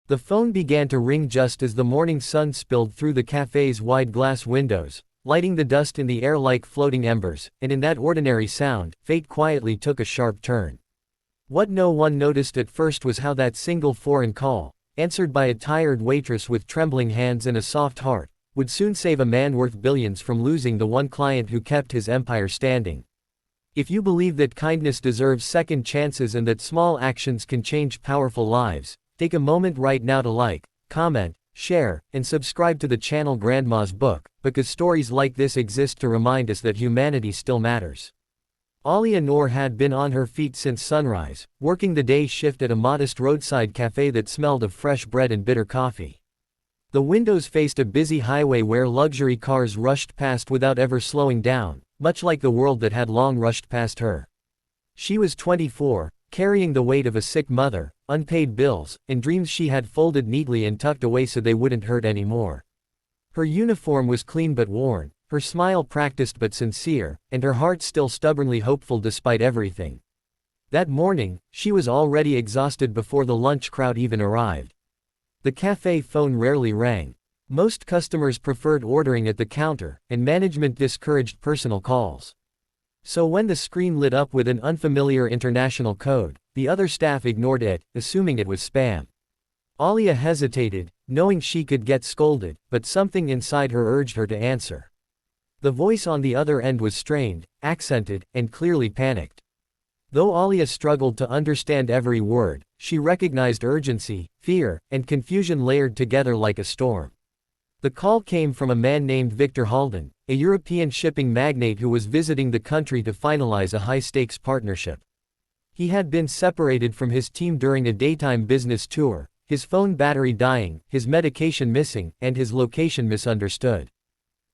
The phone began to ring just as the morning sun spilled through the cafe's wide glass windows, lighting the dust in the air like floating embers, and in that ordinary sound, fate quietly took a sharp turn. What no one noticed at first was how that single foreign call, answered by a tired waitress with trembling hands and a soft heart, would soon save a man worth billions from losing the one client who kept his empire standing. If you believe that kindness deserves second chances and that small actions can change powerful lives, take a moment right now to like, comment, share, and subscribe to the channel Grandma's Book, because stories like this exist to remind us that humanity still matters. Alia Noor had been on her feet since sunrise, working the day shift at a modest roadside café that smelled of fresh bread and bitter coffee. The windows faced a busy highway where luxury cars rushed past without ever slowing down, much like the world that had long rushed past her. She was 24, carrying the weight of a sick mother, unpaid bills, and dreams she had folded neatly and tucked away so they wouldn't hurt anymore. Her uniform was clean but worn, her smile practiced but sincere, and her heart still stubbornly hopeful despite everything. That morning, she was already exhausted before the lunch crowd even arrived. The cafe phone rarely rang. Most customers preferred ordering at the counter, and management discouraged personal calls. So when the screen lit up with an unfamiliar international code, the other staff ignored it, assuming it was spam. Alia hesitated, knowing she could get scolded, but something inside her urged her to answer. The voice on the other end was strained, accented, and clearly panicked. Though Alia struggled to understand every word, she recognized urgency, fear, and confusion layered together like a storm. The call came from a man named Victor Halden, a European shipping magnate who was visiting the country to finalize a high-stakes partnership. He had been separated from his team during a daytime business tour, his phone battery dying, his medication missing, and his location misunderstood.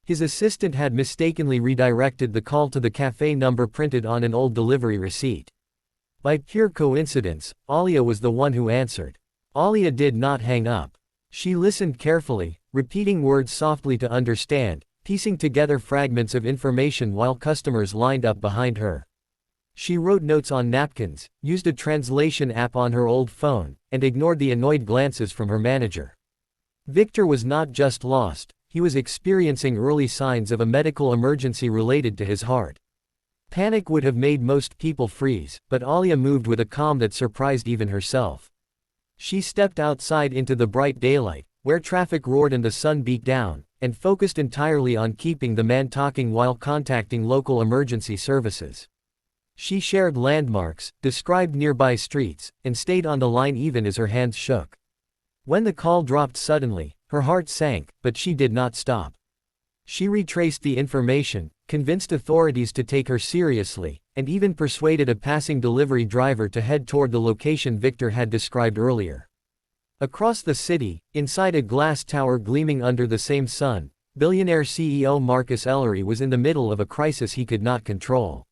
His assistant had mistakenly redirected the call to the cafe number printed on an old delivery receipt. By pure coincidence, Alia was the one who answered. Alia did not hang up. She listened carefully, repeating words softly to understand, piecing together fragments of information while customers lined up behind her. She wrote notes on napkins, used a translation app on her old phone, and ignored the annoyed glances from her manager. Victor was not just lost, he was experiencing early signs of a medical emergency related to his heart. Panic would have made most people freeze, but Alia moved with a calm that surprised even herself. She stepped outside into the bright daylight, where traffic roared and the sun beat down, and focused entirely on keeping the man talking while contacting local emergency services. She shared landmarks, described nearby streets, and stayed on the line even as her hands shook. When the call dropped suddenly, her heart sank, but she did not stop. She retraced the information, convinced authorities to take her seriously, and even persuaded a passing delivery driver to head toward the location Victor had described earlier. Across the city, inside a glass tower gleaming under the same sun, Billionaire CEO Marcus Ellery was in the middle of a crisis he could not control.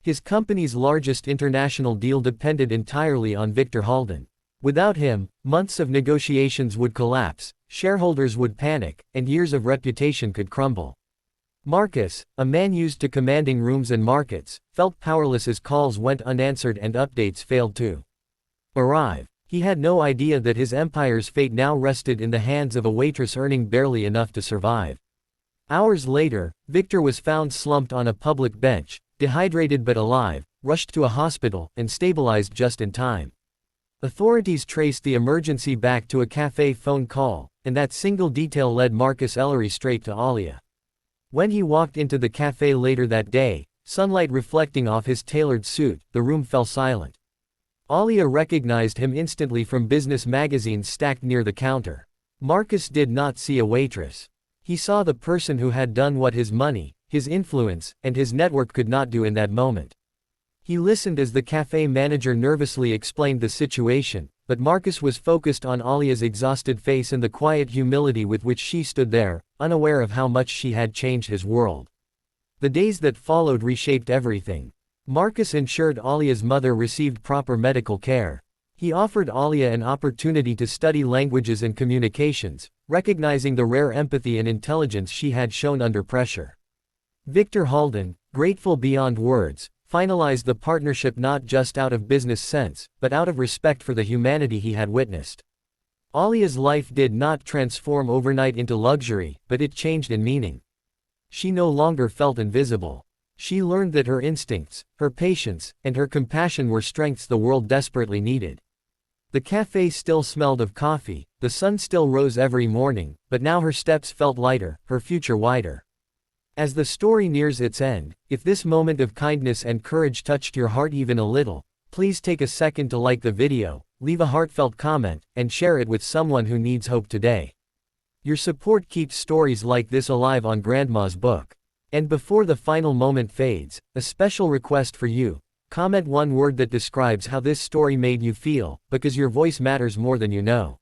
His company's largest international deal depended entirely on Victor Halden. Without him, months of negotiations would collapse, shareholders would panic, and years of reputation could crumble. Marcus, a man used to commanding rooms and markets, felt powerless as calls went unanswered and updates failed to arrive. He had no idea that his empire's fate now rested in the hands of a waitress earning barely enough to survive. Hours later, Victor was found slumped on a public bench, dehydrated but alive, rushed to a hospital, and stabilized just in time. Authorities traced the emergency back to a cafe phone call, and that single detail led Marcus Ellery straight to Alia. When he walked into the cafe later that day, sunlight reflecting off his tailored suit, the room fell silent. Alia recognized him instantly from business magazines stacked near the counter. Marcus did not see a waitress. He saw the person who had done what his money, his influence, and his network could not do in that moment. He listened as the cafe manager nervously explained the situation, but Marcus was focused on Alia's exhausted face and the quiet humility with which she stood there, unaware of how much she had changed his world. The days that followed reshaped everything. Marcus ensured Alia's mother received proper medical care. He offered Alia an opportunity to study languages and communications, recognizing the rare empathy and intelligence she had shown under pressure. Victor Halden, grateful beyond words, finalized the partnership not just out of business sense, but out of respect for the humanity he had witnessed. Alia's life did not transform overnight into luxury, but it changed in meaning. She no longer felt invisible. She learned that her instincts, her patience, and her compassion were strengths the world desperately needed. The cafe still smelled of coffee, the sun still rose every morning, but now her steps felt lighter, her future wider. As the story nears its end, if this moment of kindness and courage touched your heart even a little, please take a second to like the video, leave a heartfelt comment, and share it with someone who needs hope today. Your support keeps stories like this alive on Grandma's Book. And before the final moment fades, a special request for you. Comment one word that describes how this story made you feel, because your voice matters more than you know.